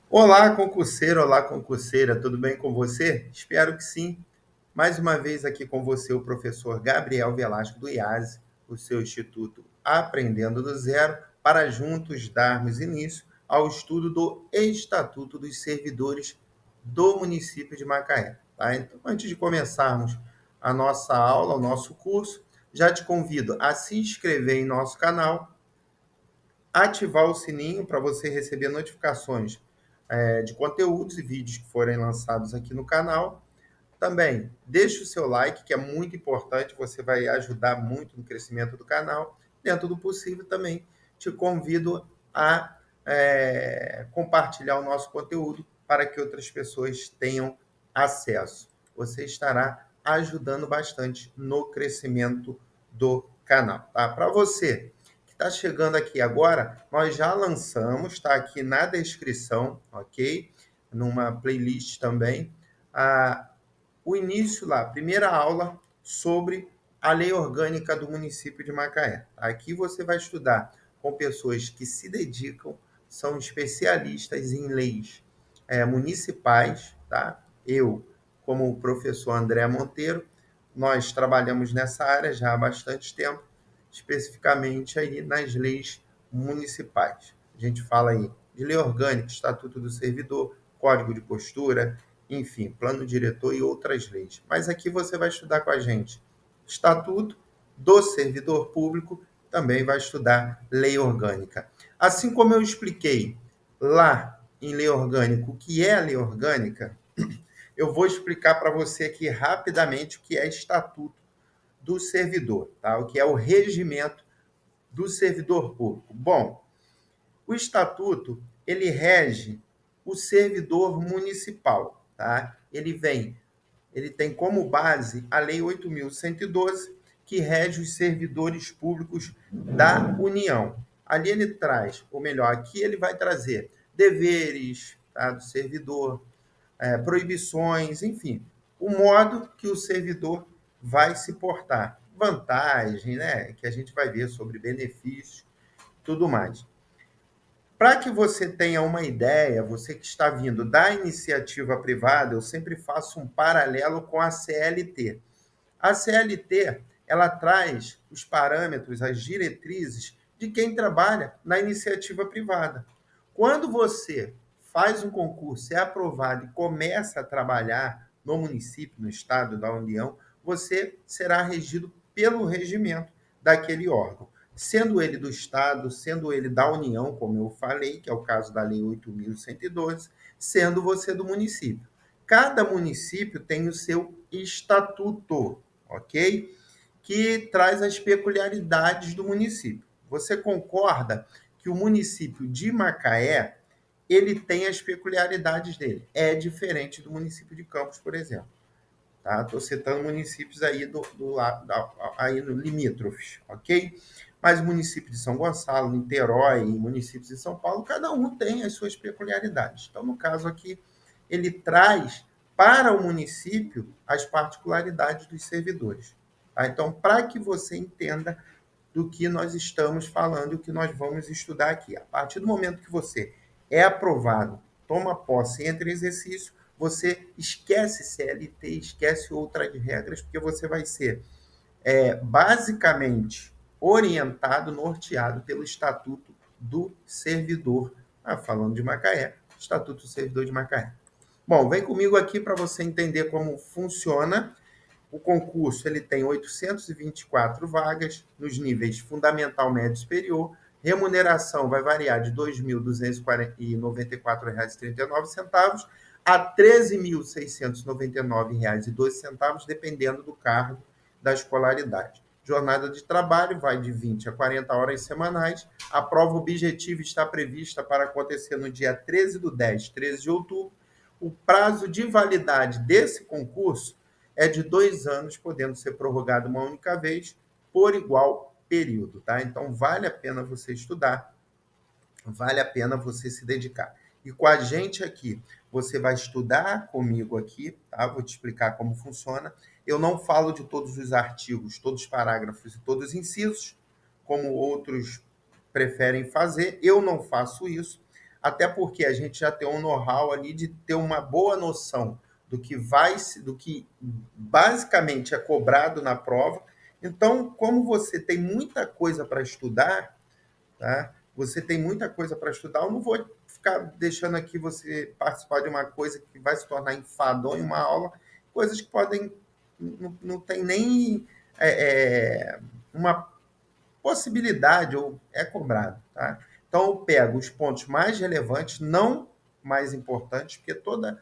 Olá, concurseira, tudo bem com você? Espero que sim. Mais uma vez aqui com você o professor Gabriel Velasco do IASE, o seu Instituto Aprendendo do Zero, para juntos darmos início ao estudo do Estatuto dos Servidores do município de Macaé. Tá? Então, antes de começarmos a nossa aula, o nosso curso, já te convido a se inscrever em nosso canal, ativar o sininho para você receber notificações de conteúdos e vídeos que forem lançados aqui no canal. Também deixe o seu like, que é muito importante, você vai ajudar muito no crescimento do canal. Dentro do possível, também te convido a compartilhar o nosso conteúdo para que outras pessoas tenham acesso. Você estará ajudando bastante no crescimento do canal. Tá? Para você que está chegando aqui agora, nós já lançamos, está aqui na descrição, ok? Numa playlist também, a o início lá, primeira aula sobre a lei orgânica do município de Macaé. Aqui você vai estudar com pessoas que se dedicam, são especialistas em leis municipais, tá? Eu, como o professor André Monteiro, nós trabalhamos nessa área já há bastante tempo, especificamente aí nas leis municipais. A gente fala aí de lei orgânica, Estatuto do Servidor, Código de Postura, enfim, plano diretor e outras leis. Mas aqui você vai estudar com a gente Estatuto do Servidor Público, também vai estudar lei orgânica. Assim como eu expliquei lá em lei orgânica o que é a lei orgânica, eu vou explicar para você aqui rapidamente o que é Estatuto do Servidor, tá? O que é o regimento do servidor público. Bom, o estatuto, ele rege o servidor municipal, tá? Ele tem como base a Lei 8.112, que rege os servidores públicos da União. Ali ele traz, ou melhor, aqui ele vai trazer deveres, tá, do servidor, proibições, enfim, o modo que o servidor vai se portar. Vantagem, né, que a gente vai ver sobre benefícios, tudo mais. Para que você tenha uma ideia, você que está vindo da iniciativa privada, eu sempre faço um paralelo com a CLT. A CLT, ela traz os parâmetros, as diretrizes de quem trabalha na iniciativa privada. Quando você faz um concurso, é aprovado e começa a trabalhar no município, no estado, da União, você será regido pelo regimento daquele órgão. Sendo ele do Estado, sendo ele da União, como eu falei, que é o caso da Lei 8.112, sendo você do município. Cada município tem o seu estatuto, ok? Que traz as peculiaridades do município. Você concorda que o município de Macaé ele tem as peculiaridades dele? É diferente do município de Campos, por exemplo. Tá? Estou citando municípios aí do lado, aí no limítrofes, ok? Mas o município de São Gonçalo, Niterói e municípios de São Paulo, cada um tem as suas peculiaridades. Então, no caso aqui, ele traz para o município as particularidades dos servidores. Tá? Então, para que você entenda do que nós estamos falando e o que nós vamos estudar aqui. A partir do momento que você é aprovado, toma posse, entra em exercício, você esquece CLT, esquece outras regras, porque você vai ser basicamente orientado, norteado pelo Estatuto do Servidor. Falando de Macaé, Estatuto do Servidor de Macaé. Bom, vem comigo aqui para você entender como funciona. O concurso ele tem 824 vagas nos níveis fundamental, médio e superior. Remuneração vai variar de R$ 2.294,39 a R$ 13.699,12, dependendo do cargo da escolaridade. Jornada de trabalho vai de 20 a 40 horas semanais. A prova objetiva está prevista para acontecer no dia 13/10, 13 de outubro. O prazo de validade desse concurso é de 2 anos, podendo ser prorrogado uma única vez por igual período, tá? Então, vale a pena você estudar, vale a pena você se dedicar. E com a gente aqui, você vai estudar comigo aqui, tá? Vou te explicar como funciona. Eu não falo de todos os artigos, todos os parágrafos e todos os incisos, como outros preferem fazer. Eu não faço isso. até porque a gente já tem um know-how ali de ter uma boa noção do que basicamente é cobrado na prova. Então, como você tem muita coisa para estudar, tá? Você tem muita coisa para estudar, eu não vou ficar deixando aqui você participar de uma coisa que vai se tornar enfadonho, uma aula, coisas que podem, não tem nem uma possibilidade ou é cobrado, tá? Então eu pego os pontos mais relevantes, não mais importantes, porque todo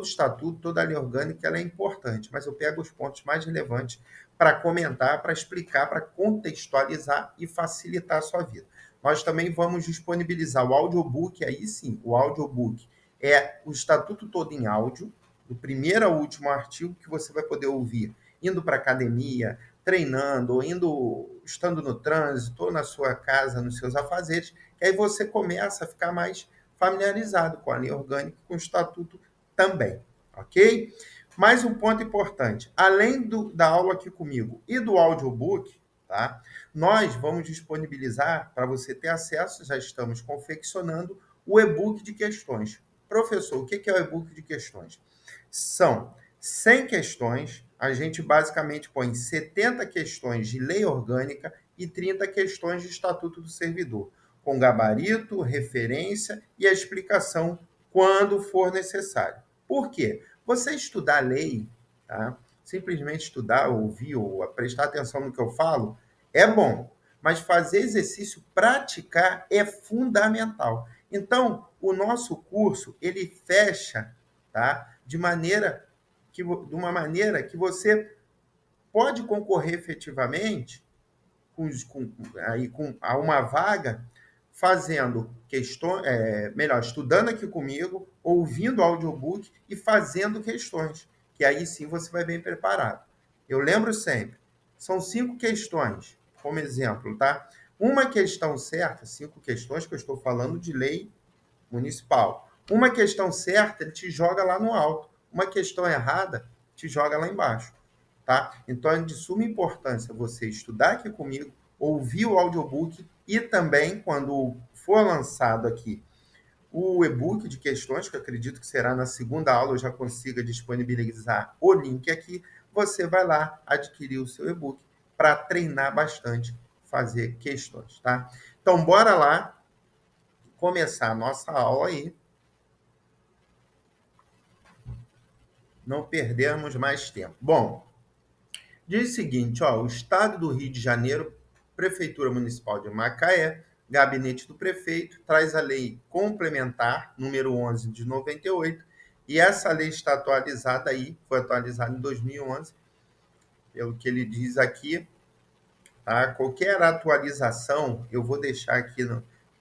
estatuto, toda lei orgânica ela é importante, mas eu pego os pontos mais relevantes para comentar, para explicar, para contextualizar e facilitar a sua vida. Nós também vamos disponibilizar o audiobook, aí sim, o audiobook é o estatuto todo em áudio, do primeiro ao último artigo que você vai poder ouvir indo para academia, treinando, ou estando no trânsito, ou na sua casa, nos seus afazeres, que aí você começa a ficar mais familiarizado com a lei orgânica e com o estatuto também, ok? Mais um ponto importante, além da aula aqui comigo e do audiobook, tá? Nós vamos disponibilizar, para você ter acesso, já estamos confeccionando, o e-book de questões. Professor, o que é o e-book de questões? São 100 questões, a gente basicamente põe 70 questões de lei orgânica e 30 questões de Estatuto do Servidor, com gabarito, referência e a explicação quando for necessário. Por quê? Você estudar a lei, tá? Simplesmente estudar, ouvir ou prestar atenção no que eu falo, é bom, mas fazer exercício, praticar é fundamental. Então, o nosso curso, ele fecha, tá? De uma maneira que você pode concorrer efetivamente a uma vaga fazendo questões, melhor, estudando aqui comigo, ouvindo audiobook e fazendo questões, que aí sim você vai bem preparado. Eu lembro sempre, são 5 questões, como exemplo, tá? Uma questão certa, 5 questões que eu estou falando de lei municipal. Uma questão certa, ele te joga lá no alto. Uma questão errada, te joga lá embaixo. Tá? Então, é de suma importância você estudar aqui comigo, ouvir o audiobook e também, quando for lançado aqui o e-book de questões, que eu acredito que será na segunda aula, eu já consiga disponibilizar o link aqui, você vai lá adquirir o seu e-book para treinar bastante, fazer questões, tá? Então, bora lá começar a nossa aula aí. Não perdermos mais tempo. Bom, diz o seguinte, ó, o Estado do Rio de Janeiro, Prefeitura Municipal de Macaé, Gabinete do Prefeito, traz a Lei Complementar, número 11 de 98, e essa lei está atualizada aí, foi atualizada em 2011, pelo que ele diz aqui, tá? Qualquer atualização, eu vou deixar aqui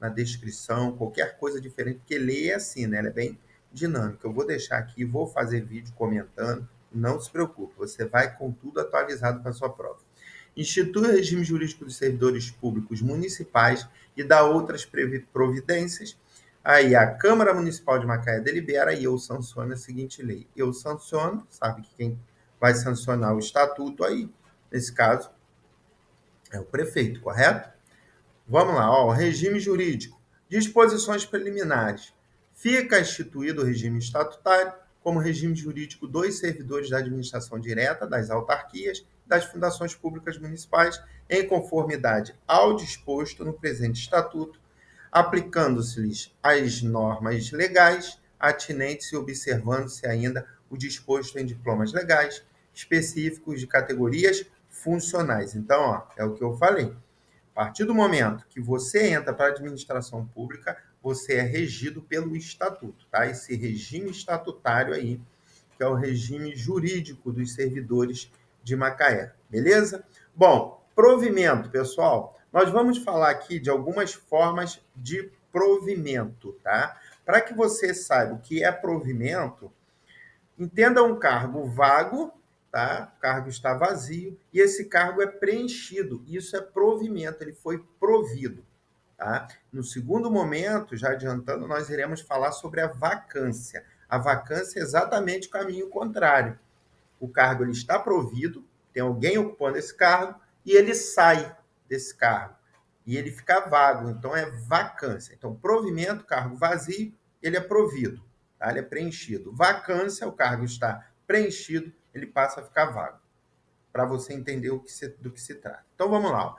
na descrição, qualquer coisa diferente, porque lei é assim, né? Ela é bem dinâmica. Eu vou deixar aqui, vou fazer vídeo comentando, não se preocupe, você vai com tudo atualizado para a sua prova. Institui o regime jurídico dos servidores públicos municipais e dá outras providências. Aí a Câmara Municipal de Macaé delibera e eu sanciono a seguinte lei. Eu sanciono, sabe que quem vai sancionar o estatuto aí, nesse caso, é o prefeito, correto? Vamos lá, ó, regime jurídico. Disposições preliminares. Fica instituído o regime estatutário como regime jurídico dos servidores da administração direta, das autarquias, das fundações públicas municipais, em conformidade ao disposto no presente estatuto, aplicando-se-lhes as normas legais atinentes e observando-se ainda o disposto em diplomas legais específicos de categorias funcionais. Então, ó, é o que eu falei. A partir do momento que você entra para a administração pública, você é regido pelo estatuto, tá? Esse regime estatutário aí, que é o regime jurídico dos servidores de Macaé, beleza? Bom, provimento, pessoal. Nós vamos falar aqui de algumas formas de provimento, tá? Para que você saiba o que é provimento, entenda um cargo vago, tá? O cargo está vazio e esse cargo é preenchido. Isso é provimento, ele foi provido, tá? No segundo momento, já adiantando, nós iremos falar sobre a vacância. A vacância é exatamente o caminho contrário. O cargo ele está provido, tem alguém ocupando esse cargo e ele sai desse cargo. e ele fica vago, então é vacância. Então, provimento, cargo vazio, ele é provido, tá? Ele é preenchido. Vacância, o cargo está preenchido, ele passa a ficar vago, para você entender do que se trata. Então, vamos lá. Ó.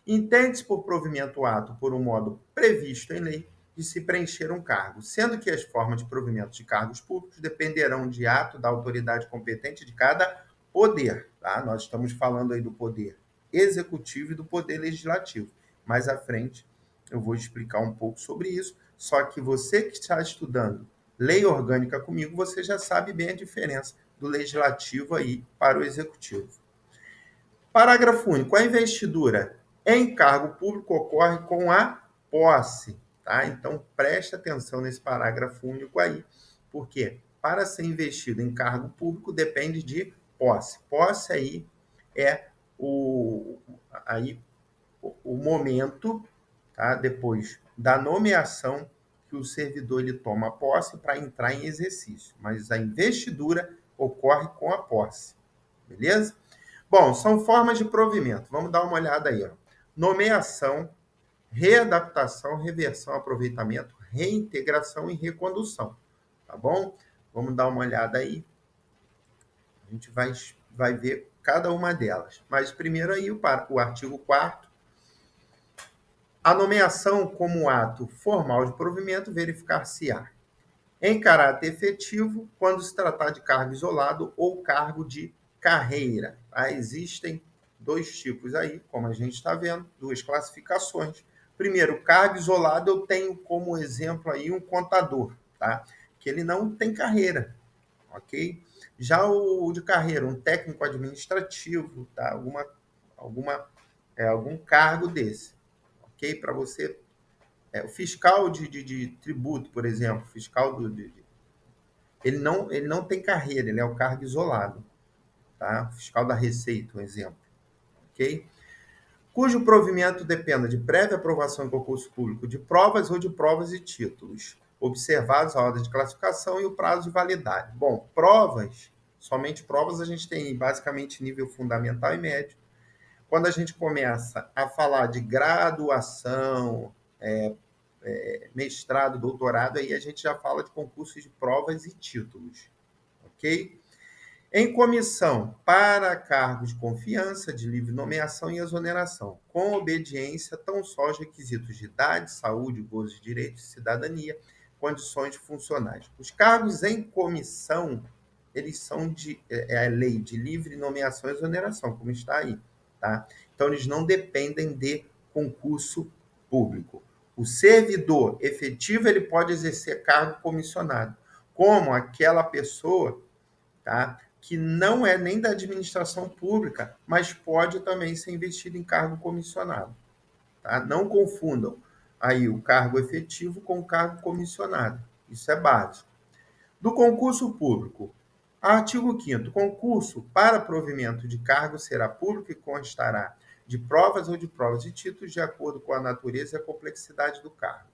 Entende-se por provimento o ato por um modo previsto em lei de se preencher um cargo, sendo que as formas de provimento de cargos públicos dependerão de ato da autoridade competente de cada poder. Tá? Nós estamos falando aí do poder executivo e do poder legislativo. Mais à frente eu vou explicar um pouco sobre isso, só que você que está estudando lei orgânica comigo, você já sabe bem a diferença do legislativo aí para o executivo. Parágrafo único. A investidura em cargo público ocorre com a posse. Tá? Então, preste atenção nesse parágrafo único aí, porque para ser investido em cargo público depende de posse. Posse aí é aí, o momento, tá? Depois da nomeação, que o servidor ele toma posse para entrar em exercício. Mas a investidura ocorre com a posse. Beleza? Bom, são formas de provimento. Vamos dar uma olhada aí. Ó. Nomeação, readaptação, reversão, aproveitamento, reintegração e recondução. Tá bom? Vamos dar uma olhada aí. A gente vai ver cada uma delas. Mas primeiro aí o artigo 4º. A nomeação como ato formal de provimento verificar-se-á em caráter efetivo quando se tratar de cargo isolado ou cargo de carreira. Tá? Existem dois tipos aí, como a gente está vendo, duas classificações. Primeiro, cargo isolado, eu tenho como exemplo aí um contador, tá? Que ele não tem carreira, ok? Já o de carreira, um técnico administrativo, tá? Algum cargo desse, ok? Para você o fiscal de tributo, por exemplo, fiscal ele não tem carreira, ele é o cargo isolado, tá? Fiscal da Receita, um exemplo, ok? Cujo provimento dependa de prévia aprovação em concurso público de provas ou de provas e títulos, observados a ordem de classificação e o prazo de validade. Bom, provas, somente provas a gente tem basicamente nível fundamental e médio. Quando a gente começa a falar de graduação, mestrado, doutorado, aí a gente já fala de concursos de provas e títulos, ok? Em comissão para cargos de confiança, de livre nomeação e exoneração, com obediência tão só aos requisitos de idade, saúde, gozo de direitos, cidadania, condições funcionais. Os cargos em comissão, eles são a lei de livre nomeação e exoneração, como está aí, tá? Então, eles não dependem de concurso público. O servidor efetivo, ele pode exercer cargo comissionado, como aquela pessoa, tá? Que não é nem da administração pública, mas pode também ser investido em cargo comissionado. Tá? Não confundam aí o cargo efetivo com o cargo comissionado. Isso é básico. Do concurso público. Artigo 5º. Concurso para provimento de cargo será público e constará de provas ou de provas de títulos de acordo com a natureza e a complexidade do cargo.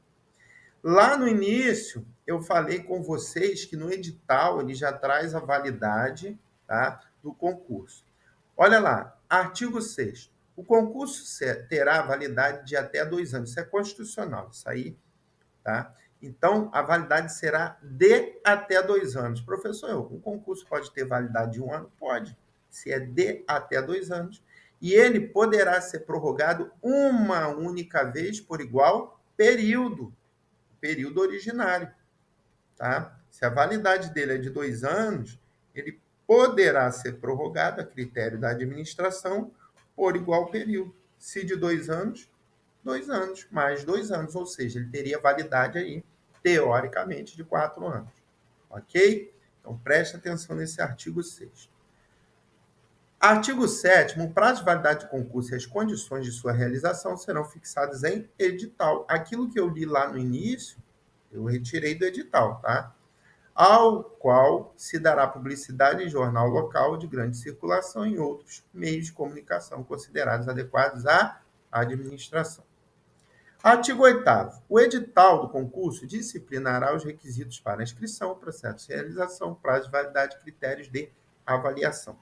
Lá no início, eu falei com vocês que no edital ele já traz a validade, tá, do concurso. Olha lá, artigo 6º. O concurso terá validade de até 2 anos. Isso é constitucional, isso aí, tá? Então, a validade será de até 2 anos. Professor, o concurso pode ter validade de 1 ano? Pode, se é de até 2 anos. E ele poderá ser prorrogado uma única vez por igual período originário, tá? Se a validade dele é de 2 anos, ele poderá ser prorrogado a critério da administração por igual período. Se de 2 anos, 2 anos, mais 2 anos, ou seja, ele teria validade aí, teoricamente, de 4 anos. Ok? Então, preste atenção nesse artigo 6º. Artigo 7º. O prazo de validade de concurso e as condições de sua realização serão fixadas em edital. Aquilo que eu li lá no início, eu retirei do edital, tá? Ao qual se dará publicidade em jornal local de grande circulação e em outros meios de comunicação considerados adequados à administração. Artigo 8º. O edital do concurso disciplinará os requisitos para inscrição, processo de realização, prazo de validade e critérios de avaliação.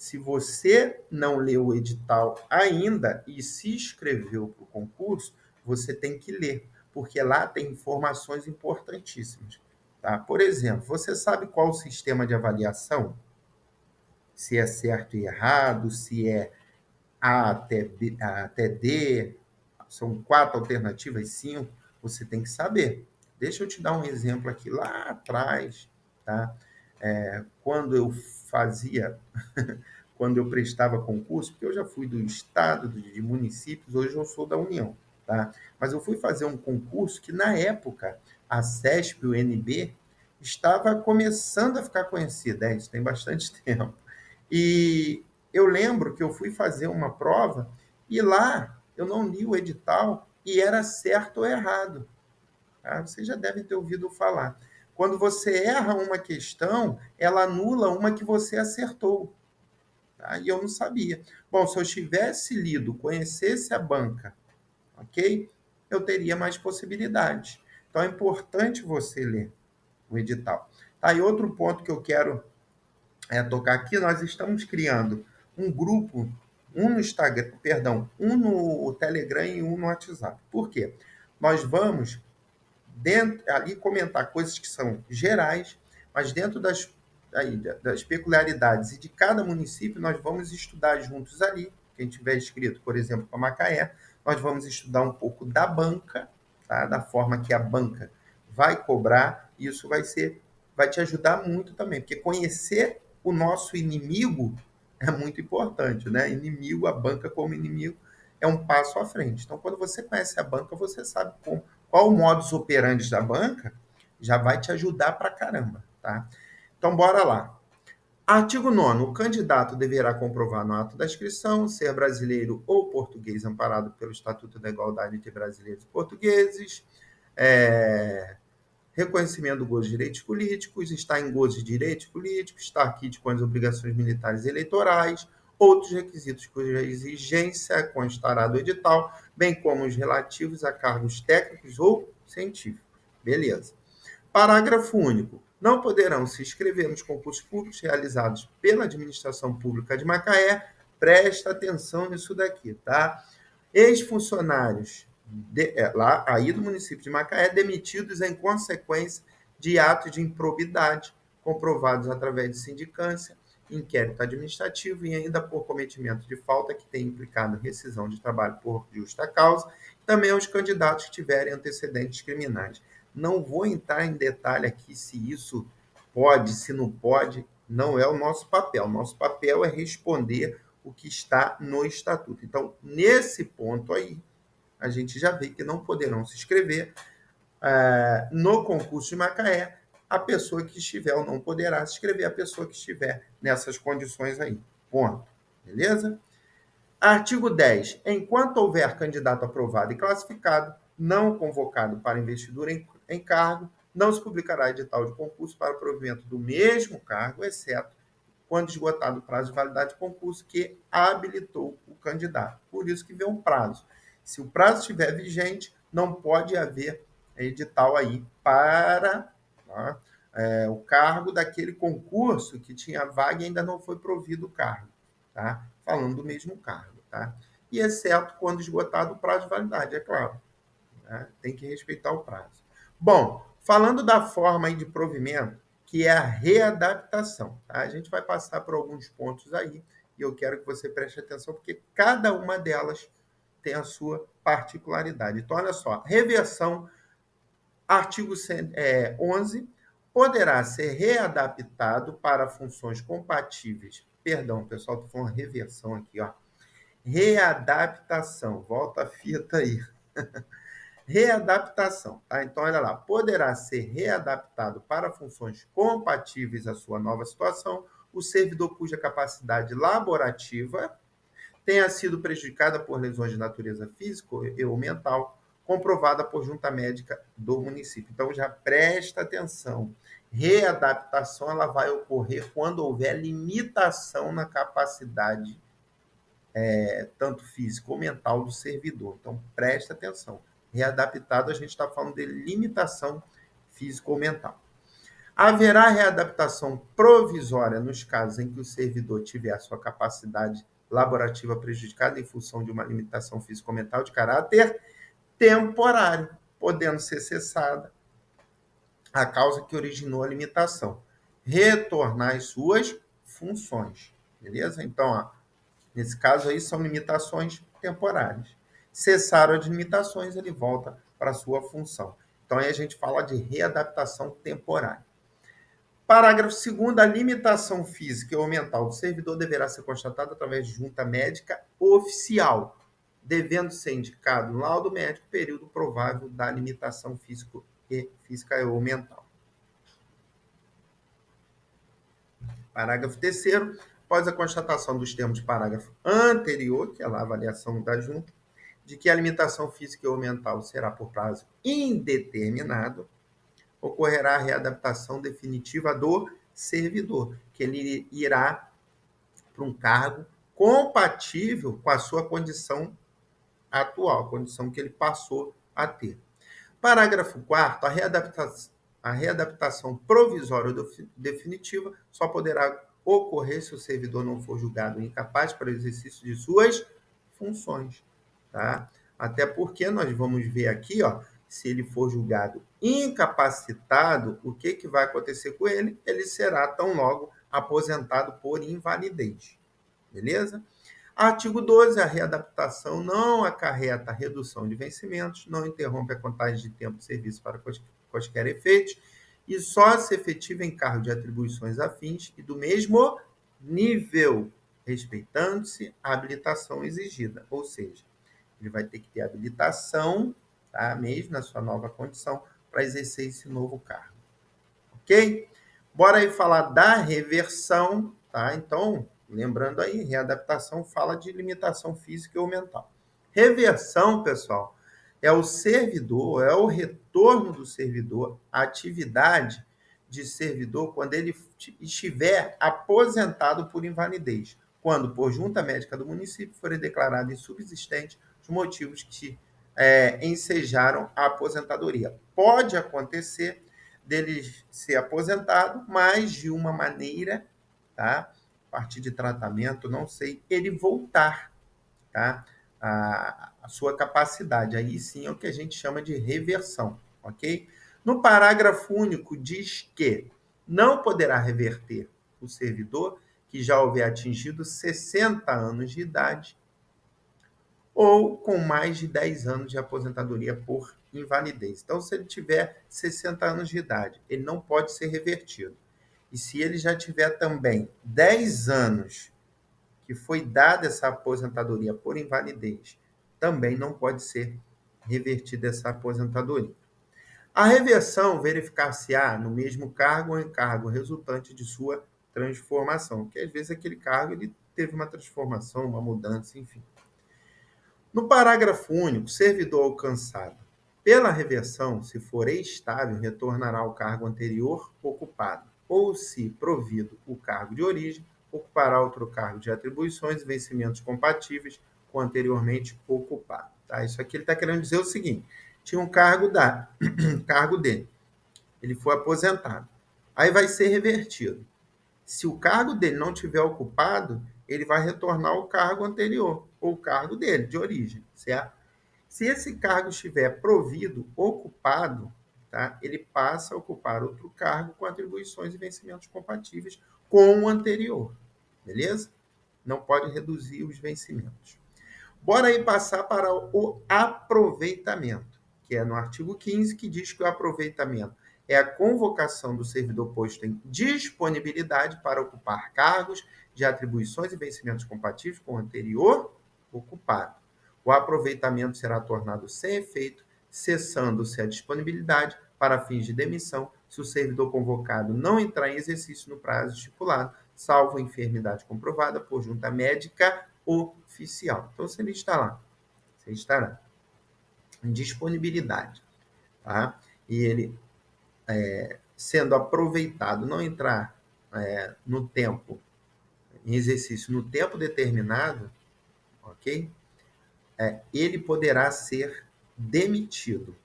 Se você não leu o edital ainda e se inscreveu para o concurso, você tem que ler, porque lá tem informações importantíssimas. Tá? Por exemplo, você sabe qual o sistema de avaliação? Se é certo e errado, se é A até, B, A até D, são 4 alternativas, 5, você tem que saber. Deixa eu te dar um exemplo aqui lá atrás, tá? Quando eu fazia, quando eu prestava concurso, porque eu já fui do estado, de municípios, hoje eu sou da União, tá? Mas eu fui fazer um concurso que, na época, a CESP, o NB, estava começando a ficar conhecida, isso tem bastante tempo. E eu lembro que eu fui fazer uma prova e lá eu não li o edital e era certo ou errado. Tá? Vocês já devem ter ouvido falar. Quando você erra uma questão, ela anula uma que você acertou. Tá? E eu não sabia. Bom, se eu tivesse lido, conhecesse a banca, ok? Eu teria mais possibilidades. Então é importante você ler o edital. Tá? E outro ponto que eu quero tocar aqui, nós estamos criando um grupo, um no Instagram, perdão, um no Telegram e um no WhatsApp. Por quê? Nós vamos ali comentar coisas que são gerais, mas dentro das peculiaridades e de cada município, nós vamos estudar juntos ali. Quem tiver inscrito, por exemplo, para Macaé, nós vamos estudar um pouco da banca, tá? Da forma que a banca vai cobrar, e isso vai te ajudar muito também, porque conhecer o nosso inimigo é muito importante, né? Inimigo, a banca como inimigo, é um passo à frente. Então, quando você conhece a banca, você sabe qual o modus operandi da banca, já vai te ajudar pra caramba, tá? Então, bora lá. Artigo 9º. O candidato deverá comprovar no ato da inscrição ser brasileiro ou português amparado pelo Estatuto da Igualdade entre Brasileiros e Portugueses, reconhecimento do gozo de direitos políticos, está em gozo de direitos políticos, está aqui com as obrigações militares e eleitorais, outros requisitos cuja exigência constará do edital, bem como os relativos a cargos técnicos ou científicos. Beleza. Parágrafo único. Não poderão se inscrever nos concursos públicos realizados pela Administração Pública de Macaé. Presta atenção nisso daqui, tá? Ex-funcionários lá aí do município de Macaé, demitidos em consequência de atos de improbidade comprovados através de sindicância, inquérito administrativo e ainda por cometimento de falta que tenha implicado rescisão de trabalho por justa causa, também aos candidatos que tiverem antecedentes criminais. Não vou entrar em detalhe aqui se isso pode, se não pode, não é o nosso papel. Nosso papel é responder o que está no estatuto. Então, nesse ponto aí, a gente já vê que não poderão se inscrever no concurso de Macaé a pessoa que estiver, ou não poderá se inscrever a pessoa que estiver nessas condições aí. Ponto. Beleza? Artigo 10. Enquanto houver candidato aprovado e classificado, não convocado para investidura em cargo, não se publicará edital de concurso para o provimento do mesmo cargo, exceto quando esgotado o prazo de validade do concurso que habilitou o candidato. Por isso que vem um prazo. Se o prazo estiver vigente, não pode haver edital aí para o cargo daquele concurso que tinha vaga e ainda não foi provido o cargo. Tá? Falando do mesmo cargo. Tá? E exceto quando esgotado o prazo de validade, é claro. Né? Tem que respeitar o prazo. Bom, falando da forma aí de provimento, que é a readaptação. Tá? A gente vai passar por alguns pontos aí e eu quero que você preste atenção, porque cada uma delas tem a sua particularidade. Então, olha só, reversão, artigo 11, poderá ser readaptado para funções compatíveis. Perdão, pessoal, estou falando reversão aqui, ó. Readaptação, volta a fita aí. Readaptação, tá? Então, olha lá, poderá ser readaptado para funções compatíveis à sua nova situação o servidor cuja capacidade laborativa tenha sido prejudicada por lesões de natureza física ou mental, comprovada por junta médica do município. Então, já presta atenção. Readaptação ela vai ocorrer quando houver limitação na capacidade, tanto física ou mental, do servidor. Então, presta atenção. Readaptado, a gente está falando de limitação física ou mental. Haverá readaptação provisória nos casos em que o servidor tiver a sua capacidade laborativa prejudicada em função de uma limitação físico-mental de caráter temporário, podendo ser cessada a causa que originou a limitação, retornar às suas funções, beleza? Então, ó, nesse caso aí são limitações temporárias. Cessaram as limitações, ele volta para a sua função. Então, aí a gente fala de readaptação temporária. Parágrafo 2º, a limitação física ou mental do servidor deverá ser constatada através de junta médica oficial, devendo ser indicado no laudo médico o período provável da limitação física ou mental. Parágrafo 3º, após a constatação dos termos do parágrafo anterior, que é a avaliação da junta, de que a limitação física ou mental será por prazo indeterminado, ocorrerá a readaptação definitiva do servidor, que ele irá para um cargo compatível com a sua condição atual, a condição que ele passou a ter. Parágrafo 4º, a readaptação provisória ou definitiva só poderá ocorrer se o servidor não for julgado incapaz para o exercício de suas funções. Tá? Até porque nós vamos ver aqui, ó, se ele for julgado incapacitado, o que vai acontecer com ele? Ele será tão logo aposentado por invalidez. Beleza? Artigo 12. A readaptação não acarreta redução de vencimentos, não interrompe a contagem de tempo de serviço para quaisquer efeitos e só se efetiva em cargo de atribuições afins e do mesmo nível, respeitando-se a habilitação exigida. Ou seja, ele vai ter que ter habilitação, tá? Mesmo na sua nova condição, para exercer esse novo cargo. Ok? Bora aí falar da reversão, tá? Então, lembrando aí, readaptação fala de limitação física ou mental. Reversão, pessoal, é o servidor, é o retorno do servidor à atividade de servidor quando ele estiver aposentado por invalidez, quando, por junta médica do município, forem declarados insubsistentes os motivos que ensejaram a aposentadoria. Pode acontecer dele ser aposentado, mas de uma maneira, tá? A partir de tratamento, não sei, ele voltar, tá? A sua capacidade. Aí sim é o que a gente chama de reversão, ok? No parágrafo único diz que não poderá reverter o servidor que já houver atingido 60 anos de idade ou com mais de 10 anos de aposentadoria por invalidez. Então, se ele tiver 60 anos de idade, ele não pode ser revertido. E se ele já tiver também 10 anos que foi dada essa aposentadoria por invalidez, também não pode ser revertida essa aposentadoria. A reversão verificar-se-á no mesmo cargo ou encargo resultante de sua transformação, que às vezes aquele cargo ele teve uma transformação, uma mudança, enfim. No parágrafo único, servidor alcançado pela reversão, se for estável, retornará ao cargo anterior ocupado, ou se provido o cargo de origem, ocupará outro cargo de atribuições e vencimentos compatíveis com o anteriormente ocupado. Tá? Isso aqui ele está querendo dizer o seguinte: tinha um cargo dele, ele foi aposentado, aí vai ser revertido. Se o cargo dele não tiver ocupado, ele vai retornar ao cargo anterior, ou o cargo dele, de origem, certo? Se esse cargo estiver provido, ocupado, tá? Ele passa a ocupar outro cargo com atribuições e vencimentos compatíveis com o anterior, beleza? Não pode reduzir os vencimentos. Bora aí passar para o aproveitamento, que é no artigo 15, que diz que o aproveitamento é a convocação do servidor posto em disponibilidade para ocupar cargos de atribuições e vencimentos compatíveis com o anterior ocupado. O aproveitamento será tornado sem efeito, cessando-se a disponibilidade para fins de demissão, se o servidor convocado não entrar em exercício no prazo estipulado, salvo enfermidade comprovada por junta médica oficial. Então, se ele está lá, você estará em disponibilidade, tá? E ele sendo aproveitado, não entrar no tempo, em exercício no tempo determinado, ok? Ele poderá ser demitido,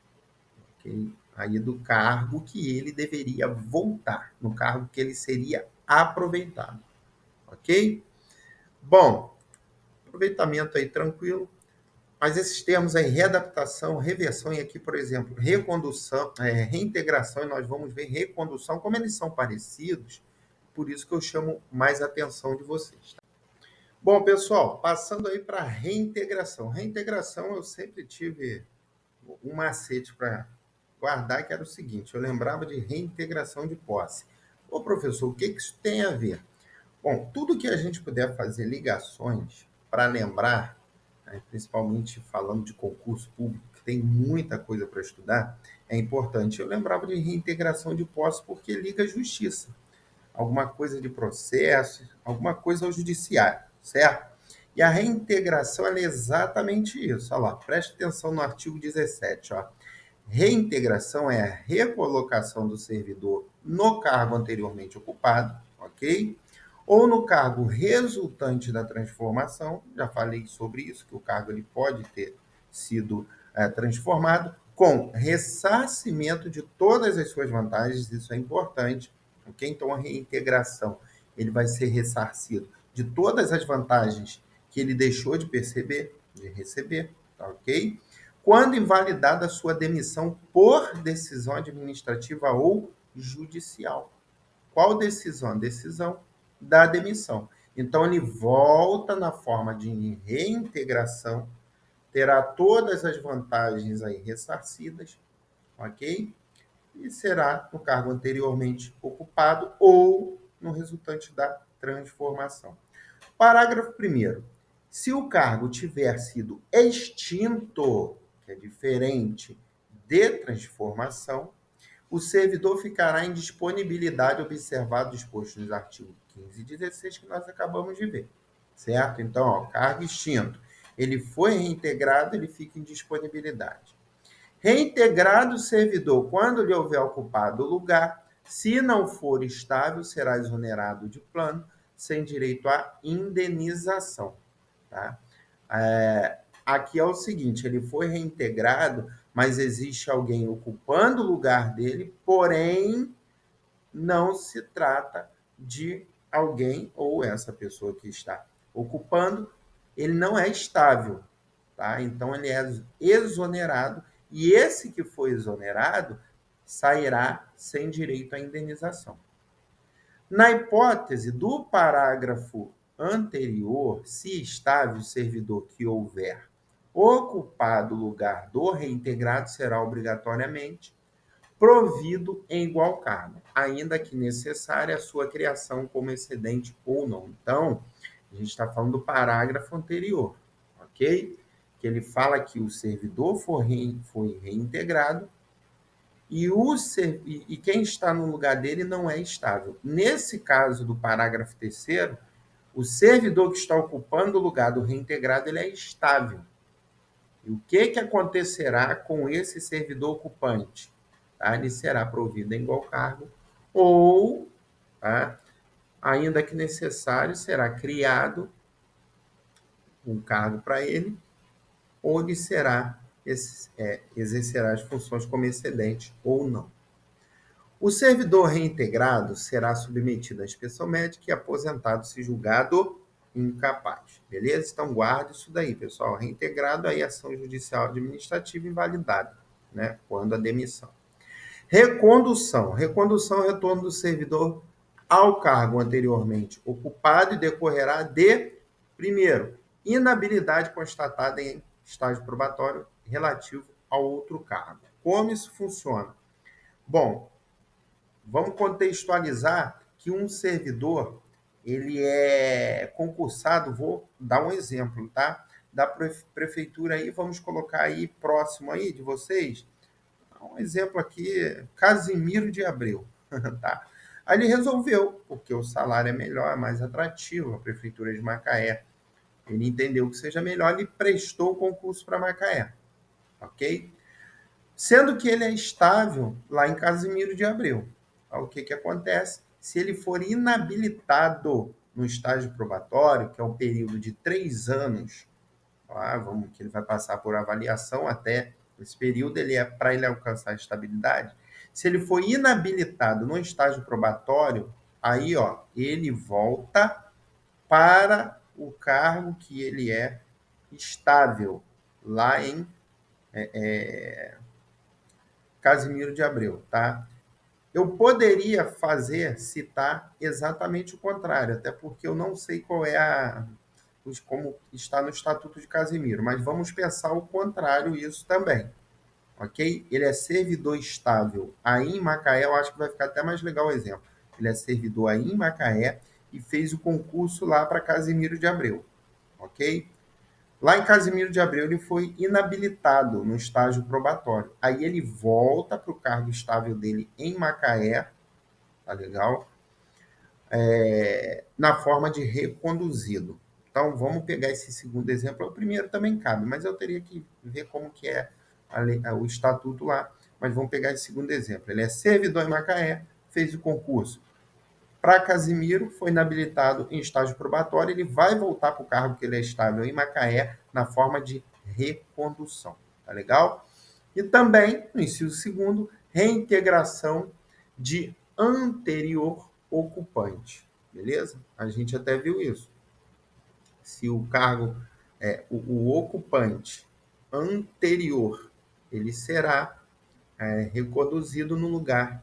ok? aí do cargo que ele deveria voltar, no cargo que ele seria aproveitado, ok? Bom, aproveitamento aí tranquilo, mas esses termos aí, readaptação, reversão, e aqui, por exemplo, recondução, reintegração, e nós vamos ver recondução, como eles são parecidos, por isso que eu chamo mais a atenção de vocês. Tá? Bom, pessoal, passando aí para reintegração. Reintegração, eu sempre tive um macete para guardar, que era o seguinte, eu lembrava de reintegração de posse. Ô, professor, o que isso tem a ver? Bom, tudo que a gente puder fazer ligações para lembrar, né, principalmente falando de concurso público, que tem muita coisa para estudar, é importante. Eu lembrava de reintegração de posse porque liga a justiça, alguma coisa de processo, alguma coisa ao judiciário, certo? E a reintegração ela é exatamente isso. Olha lá, preste atenção no artigo 17, ó. Reintegração é a recolocação do servidor no cargo anteriormente ocupado, ok? Ou no cargo resultante da transformação, já falei sobre isso, que o cargo ele pode ter sido transformado, com ressarcimento de todas as suas vantagens, isso é importante, ok? Então, a reintegração, ele vai ser ressarcido de todas as vantagens que ele deixou de receber, tá ok? Quando invalidada a sua demissão por decisão administrativa ou judicial. Qual decisão? Decisão da demissão. Então, ele volta na forma de reintegração, terá todas as vantagens aí ressarcidas, ok? E será no cargo anteriormente ocupado ou no resultante da transformação. Parágrafo 1º. Se o cargo tiver sido extinto, que é diferente de transformação, o servidor ficará em disponibilidade observado o disposto nos artigos 15 e 16 que nós acabamos de ver, certo? Então, ó, cargo extinto, ele foi reintegrado, ele fica em disponibilidade. Reintegrado o servidor, quando lhe houver ocupado o lugar, se não for estável, será exonerado de plano, sem direito à indenização. Tá? Aqui é o seguinte, ele foi reintegrado, mas existe alguém ocupando o lugar dele, porém não se trata de alguém, ou essa pessoa que está ocupando, ele não é estável, tá? Então ele é exonerado, e esse que foi exonerado sairá sem direito à indenização. Na hipótese do parágrafo anterior, se estável o servidor que houver ocupado o lugar do reintegrado, será obrigatoriamente provido em igual cargo, ainda que necessária a sua criação como excedente ou não. Então, a gente está falando do parágrafo anterior, ok? Que ele fala que o servidor foi reintegrado e quem está no lugar dele não é estável. Nesse caso do parágrafo 3º, o servidor que está ocupando o lugar do reintegrado ele é estável. E o que acontecerá com esse servidor ocupante? Tá? Ele será provido em igual cargo ou, tá? Ainda que necessário, será criado um cargo para ele, ou ele exercerá as funções como excedente ou não. O servidor reintegrado será submetido à inspeção médica e aposentado se julgado incapaz. Beleza? Então, guarde isso daí, pessoal. Reintegrado aí, ação judicial administrativa invalidada, né? Quando a demissão. Recondução. Recondução é o retorno do servidor ao cargo anteriormente ocupado e decorrerá de, primeiro, inabilidade constatada em estágio probatório relativo ao outro cargo. Como isso funciona? Bom, vamos contextualizar que um servidor, ele é concursado, vou dar um exemplo, tá? Da prefeitura aí, vamos colocar aí próximo aí de vocês, um exemplo aqui, Casimiro de Abreu, tá? Aí ele resolveu, porque o salário é melhor, é mais atrativo, a prefeitura de Macaé. Ele entendeu que seja melhor, ele prestou o concurso para Macaé, ok? Sendo que ele é estável lá em Casimiro de Abreu. O que acontece? Se ele for inabilitado no estágio probatório, que é um período de 3 anos, vamos que ele vai passar por avaliação até Esse período ele é para ele alcançar a estabilidade. Se ele for inabilitado no estágio probatório, aí ó, ele volta para o cargo que ele é estável, lá em Casimiro de Abreu, tá? Eu poderia citar exatamente o contrário, até porque eu não sei qual é como está no Estatuto de Casimiro, mas vamos pensar o contrário isso também, ok? Ele é servidor estável aí em Macaé, eu acho que vai ficar até mais legal o exemplo. Ele é servidor aí em Macaé e fez o concurso lá para Casimiro de Abreu, ok? Lá em Casimiro de Abreu, ele foi inabilitado no estágio probatório. Aí ele volta para o cargo estável dele em Macaé, tá legal? Na forma de reconduzido. Então, vamos pegar esse segundo exemplo. O primeiro também cabe, mas eu teria que ver como que é o estatuto lá. Mas vamos pegar esse segundo exemplo. Ele é servidor em Macaé, fez o concurso para Casimiro, foi inabilitado em estágio probatório, ele vai voltar para o cargo que ele é estável em Macaé na forma de recondução. Tá legal? E também, no inciso segundo, reintegração de anterior ocupante. Beleza? A gente até viu isso. Se o cargo o ocupante anterior, ele será reconduzido no lugar.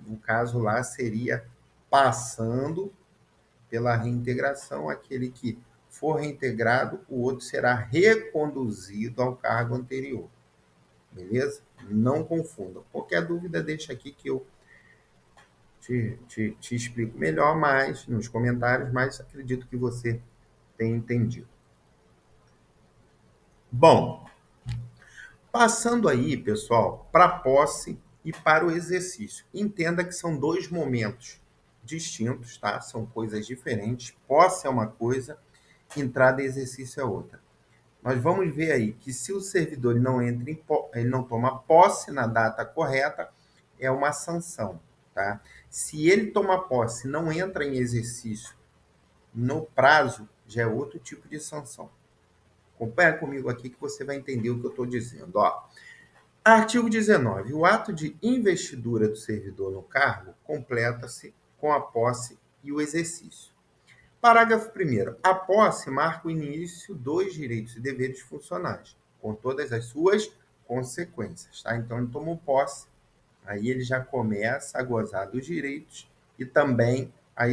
No caso lá seria passando pela reintegração, aquele que for reintegrado, o outro será reconduzido ao cargo anterior. Beleza? Não confunda. Qualquer dúvida, deixa aqui que eu te explico melhor mais nos comentários, mas acredito que você tenha entendido. Bom, passando aí, pessoal, para a posse e para o exercício. Entenda que são dois momentos distintos, tá? São coisas diferentes. Posse é uma coisa, entrada e exercício é outra. Nós vamos ver aí que se o servidor ele não toma posse na data correta, é uma sanção, tá? Se ele toma posse e não entra em exercício no prazo, já é outro tipo de sanção. Acompanha comigo aqui que você vai entender o que eu estou dizendo. Ó, artigo 19. O ato de investidura do servidor no cargo completa-se com a posse e o exercício. Parágrafo 1º. A posse marca o início dos direitos e deveres funcionais, com todas as suas consequências. Tá? Então, ele tomou posse, aí ele já começa a gozar dos direitos e também a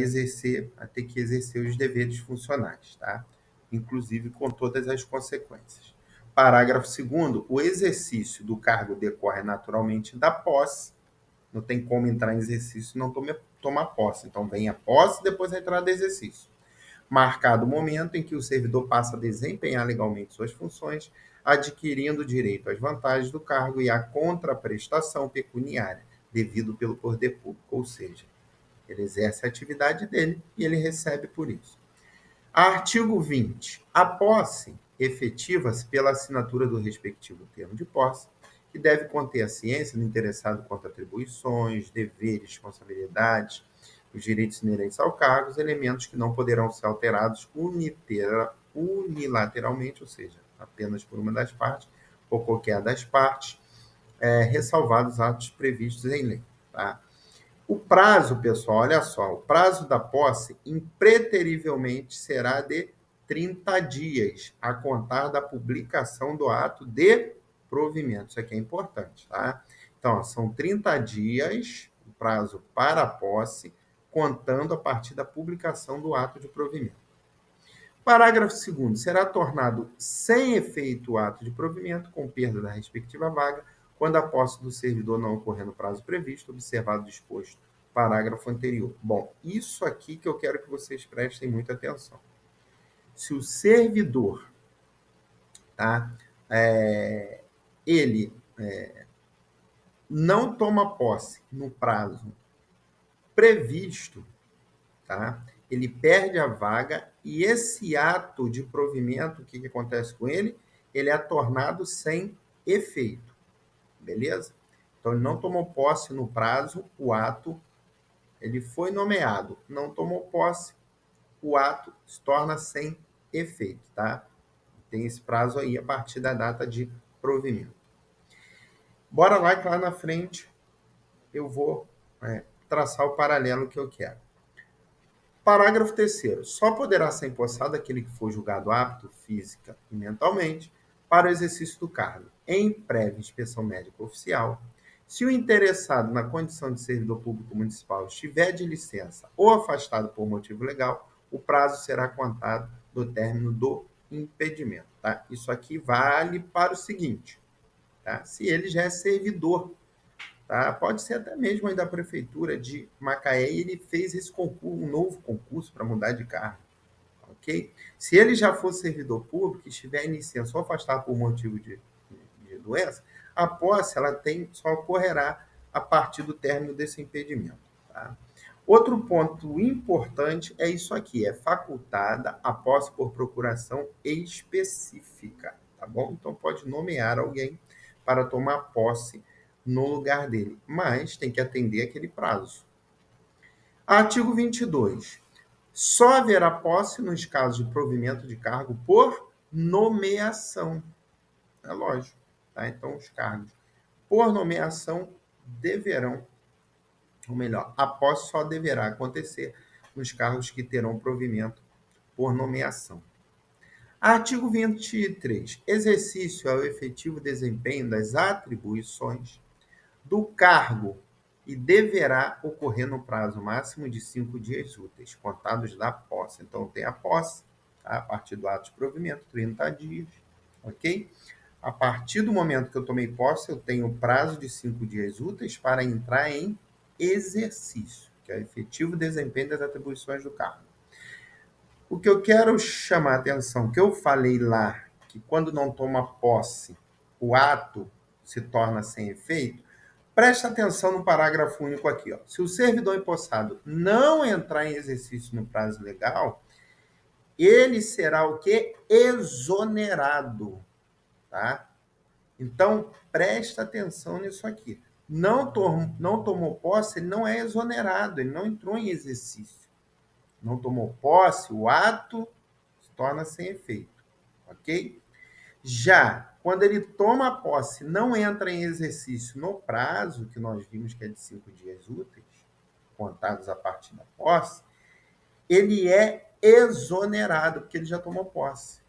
ter que exercer os deveres funcionais, tá? Inclusive com todas as consequências. Parágrafo 2º. O exercício do cargo decorre naturalmente da posse. Não tem como entrar em exercício e não tomar posse. Então, vem a posse, depois a entrada do exercício. Marcado o momento em que o servidor passa a desempenhar legalmente suas funções, adquirindo direito às vantagens do cargo e à contraprestação pecuniária devido pelo poder público, ou seja, ele exerce a atividade dele e ele recebe por isso. Artigo 20. A posse efetiva-se pela assinatura do respectivo termo de posse, que deve conter a ciência do interessado quanto a atribuições, deveres, responsabilidades, os direitos inerentes ao cargo, os elementos que não poderão ser alterados unilateralmente, ou seja, apenas por uma das partes, ou qualquer das partes, ressalvados os atos previstos em lei. Tá? O prazo, pessoal, olha só, o prazo da posse impreterivelmente será de 30 dias, a contar da publicação do ato de provimento. Isso aqui é importante, tá? Então, ó, são 30 dias o prazo para a posse, contando a partir da publicação do ato de provimento. Parágrafo 2º. Será tornado sem efeito o ato de provimento, com perda da respectiva vaga, quando a posse do servidor não ocorrer no prazo previsto, observado o disposto no parágrafo anterior. Bom, isso aqui que eu quero que vocês prestem muita atenção. Se o servidor, tá, ele não toma posse no prazo previsto, tá? Ele perde a vaga e esse ato de provimento, o que acontece com ele? Ele é tornado sem efeito, beleza? Então, ele não tomou posse no prazo, o ato, ele foi nomeado, não tomou posse, o ato se torna sem efeito, tá? Tem esse prazo aí a partir da data de provimento. Bora lá que lá na frente eu vou traçar o paralelo que eu quero. Parágrafo 3º. Só poderá ser empossado aquele que for julgado apto, física e mentalmente, para o exercício do cargo, em prévia inspeção médica oficial, se o interessado na condição de servidor público municipal estiver de licença ou afastado por motivo legal, o prazo será contado do término do impedimento. Tá? Isso aqui vale para o seguinte, tá? Se ele já é servidor, tá? Pode ser até mesmo aí da prefeitura de Macaé, e ele fez esse concurso, um novo concurso para mudar de cargo, ok? Se ele já for servidor público e estiver em licença ou afastado por motivo de doença, a posse ela só ocorrerá a partir do término desse impedimento. Tá? Outro ponto importante é isso aqui, é facultada a posse por procuração específica, tá bom? Então pode nomear alguém para tomar posse no lugar dele, mas tem que atender aquele prazo. Artigo 22. Só haverá posse nos casos de provimento de cargo por nomeação. É lógico, tá? Então os cargos por nomeação deverão, ou melhor, a posse só deverá acontecer nos cargos que terão provimento por nomeação. Artigo 23. Exercício é o efetivo desempenho das atribuições do cargo e deverá ocorrer no prazo máximo de 5 dias úteis, contados da posse. Então, tem a posse, tá? A partir do ato de provimento, 30 dias, ok? A partir do momento que eu tomei posse, eu tenho prazo de 5 dias úteis para entrar em exercício, que é o efetivo desempenho das atribuições do cargo. O que eu quero chamar a atenção, que eu falei lá, que quando não toma posse, o ato se torna sem efeito, presta atenção no parágrafo único aqui. Ó. Se o servidor empossado não entrar em exercício no prazo legal, ele será o quê? Exonerado, tá? Então, presta atenção nisso aqui. Não tomou posse, ele não é exonerado, ele não entrou em exercício. Não tomou posse, o ato se torna sem efeito, ok? Já quando ele toma posse, não entra em exercício no prazo, que nós vimos que é de 5 dias úteis, contados a partir da posse, ele é exonerado, porque ele já tomou posse,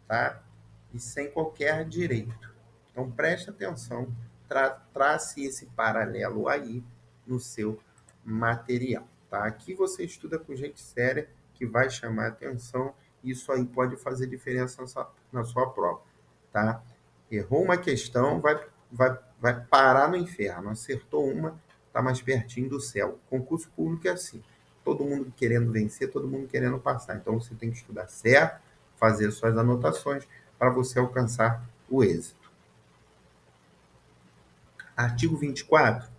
tá? E sem qualquer direito. Então, preste atenção, trace esse paralelo aí no seu material, tá? Aqui você estuda com gente séria, que vai chamar atenção, e isso aí pode fazer diferença na sua prova, tá? Errou uma questão, vai parar no inferno. Acertou uma, está mais pertinho do céu. Concurso público é assim. Todo mundo querendo vencer, todo mundo querendo passar. Então, você tem que estudar certo, fazer suas anotações para você alcançar o êxito. Artigo 24.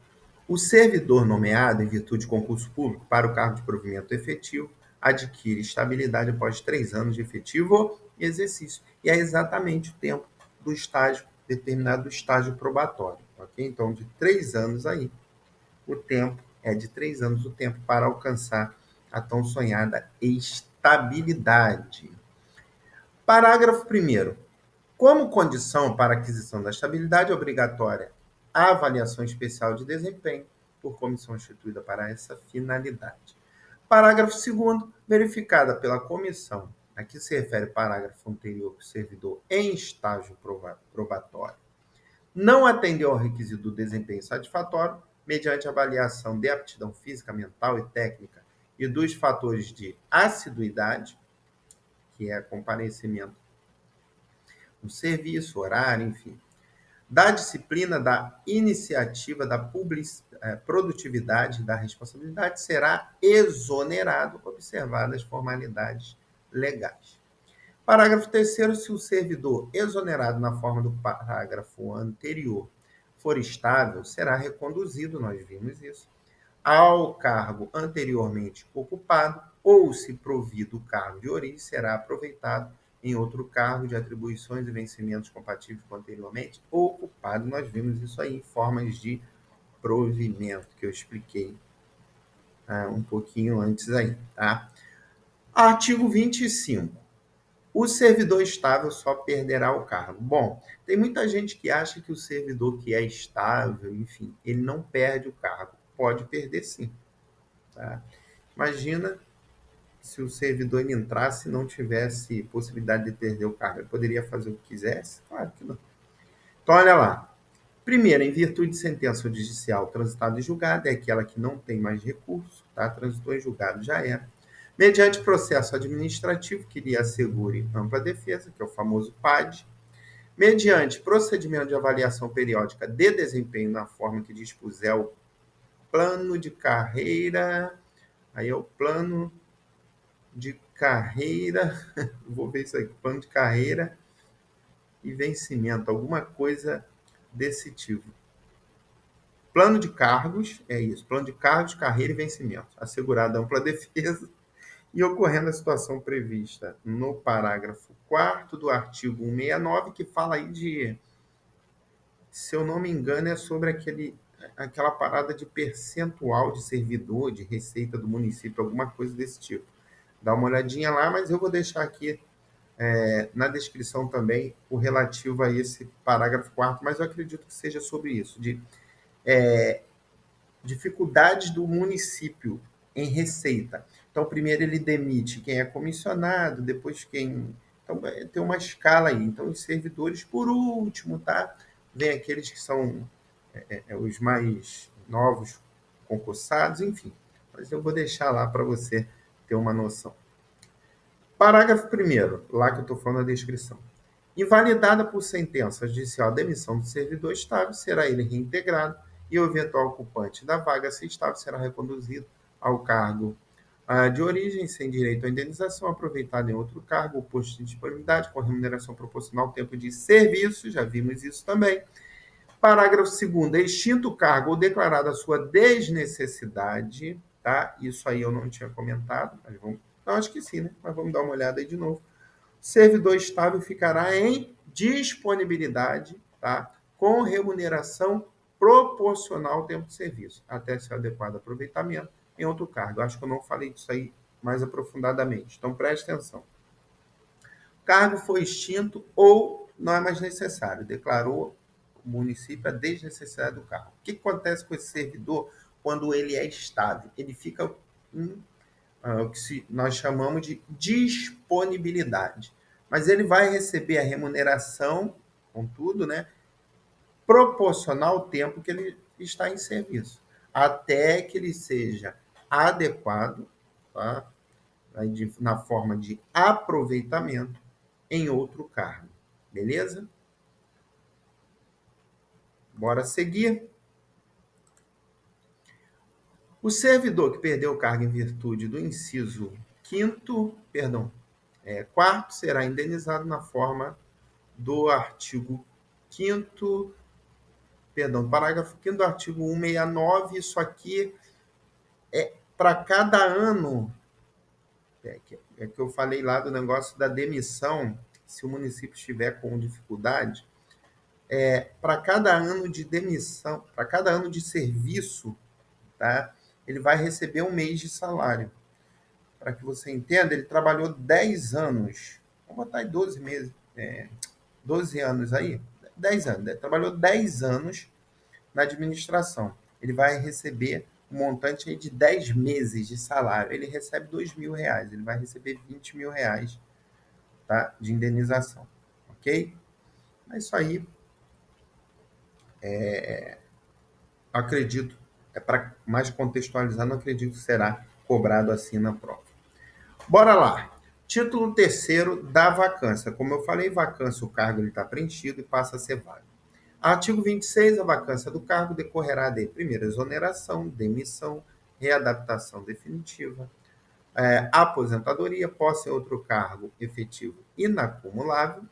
O servidor nomeado em virtude de concurso público para o cargo de provimento efetivo adquire estabilidade após 3 anos de efetivo exercício. E é exatamente o tempo do estágio, determinado do estágio probatório. Ok? Então, de 3 anos aí, o tempo é de 3 anos o tempo para alcançar a tão sonhada estabilidade. Parágrafo 1º. Como condição para a aquisição da estabilidade é obrigatória a avaliação especial de desempenho por comissão instituída para essa finalidade. Parágrafo 2º. Verificada pela comissão a que se refere o parágrafo anterior que o servidor em estágio probatório não atendeu ao requisito do desempenho satisfatório, mediante avaliação de aptidão física, mental e técnica e dos fatores de assiduidade, que é comparecimento no serviço, horário, enfim, da disciplina, da iniciativa, da produtividade, da responsabilidade, será exonerado, observadas as formalidades legais. Parágrafo 3º. Se o servidor exonerado na forma do parágrafo anterior for estável, será reconduzido, nós vimos isso, ao cargo anteriormente ocupado, ou, se provido o cargo de origem, será aproveitado em outro cargo de atribuições e vencimentos compatíveis com anteriormente ocupado. Nós vimos isso aí em formas de provimento, que eu expliquei um pouquinho antes aí, tá? Artigo 25. O servidor estável só perderá o cargo. Bom, tem muita gente que acha que o servidor que é estável, enfim, ele não perde o cargo. Pode perder sim. Tá? Imagina se o servidor ele entrasse e não tivesse possibilidade de perder o cargo. Ele poderia fazer o que quisesse? Claro que não. Então, olha lá. Primeiro, em virtude de sentença judicial transitada e julgada, é aquela que não tem mais recurso, tá? Transitou em julgado, já era. Mediante processo administrativo que lhe assegure ampla defesa, que é o famoso PAD, mediante procedimento de avaliação periódica de desempenho na forma que dispuser o plano de carreira, aí é o plano de carreira, vou ver isso aqui, plano de carreira e vencimento, alguma coisa desse tipo. Plano de cargos, é isso, plano de cargos, carreira e vencimento, assegurada ampla defesa e ocorrendo a situação prevista no parágrafo 4º do artigo 169, que fala aí de, se eu não me engano, é sobre aquela parada de percentual de servidor, de receita do município, alguma coisa desse tipo. Dá uma olhadinha lá, mas eu vou deixar aqui na descrição também o relativo a esse parágrafo 4º, mas eu acredito que seja sobre isso, de dificuldades do município em receita. Então, primeiro ele demite quem é comissionado, depois quem. Então, tem uma escala aí. Então, os servidores, por último, tá? Vem aqueles que são os mais novos concursados, enfim. Mas eu vou deixar lá para você ter uma noção. Parágrafo 1º, lá que eu estou falando a descrição. Invalidada por sentença judicial a demissão do servidor estável, será ele reintegrado e o eventual ocupante da vaga, se estável, será reconduzido ao cargo de origem, sem direito à indenização, aproveitado em outro cargo ou posto de disponibilidade, com remuneração proporcional ao tempo de serviço, já vimos isso também. Parágrafo 2º, extinto o cargo ou declarada a sua desnecessidade, tá? Isso aí eu não tinha comentado, mas vamos... Não, acho que sim, né? Mas vamos dar uma olhada aí de novo. Servidor estável ficará em disponibilidade, tá? Com remuneração proporcional ao tempo de serviço, até seu adequado aproveitamento em outro cargo. Acho que eu não falei disso aí mais aprofundadamente, então preste atenção. O cargo foi extinto ou não é mais necessário, declarou o município a desnecessidade do cargo. O que acontece com esse servidor quando ele é estável? Ele fica em o que nós chamamos de disponibilidade. Mas ele vai receber a remuneração, contudo, né, proporcional ao tempo que ele está em serviço, até que ele seja adequado, tá, na forma de aproveitamento em outro cargo. Beleza? Bora seguir. O servidor que perdeu o cargo em virtude do inciso 4º será indenizado na forma do artigo 5º, parágrafo 5º do artigo 169. Isso aqui é para cada ano, que eu falei lá do negócio da demissão, se o município estiver com dificuldade, para cada ano de demissão, para cada ano de serviço, tá? Ele vai receber um mês de salário. Para que você entenda, ele trabalhou 10 anos. Vamos botar aí 12 meses, 12 anos aí. 10 anos. Ele trabalhou 10 anos na administração. Ele vai receber um montante aí de 10 meses de salário. Ele recebe R$ 2.000. Ele vai receber R$ 20.000, tá? De indenização. Ok? Mas isso aí, acredito, para mais contextualizar, não acredito que será cobrado assim na prova. Bora lá. Título 3º da vacância. Como eu falei, vacância, o cargo está preenchido e passa a ser válido. Artigo 26, a vacância do cargo decorrerá de, primeiro, exoneração, demissão, readaptação definitiva, aposentadoria, posse em outro cargo efetivo inacumulável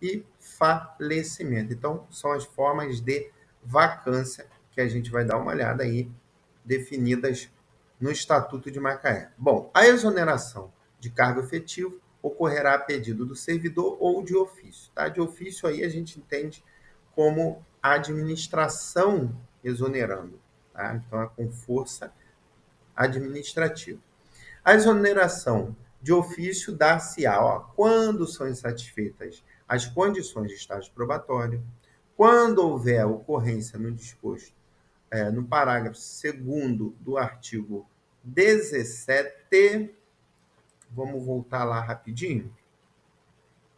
e falecimento. Então, são as formas de vacância que a gente vai dar uma olhada aí, definidas no Estatuto de Macaé. Bom, a exoneração de cargo efetivo ocorrerá a pedido do servidor ou de ofício. Tá? De ofício aí a gente entende como a administração exonerando. Tá? Então, é com força administrativa. A exoneração de ofício dar-se-á, ó, quando são insatisfeitas as condições de estágio probatório, quando houver ocorrência no disposto, no parágrafo 2º do artigo 17, vamos voltar lá rapidinho,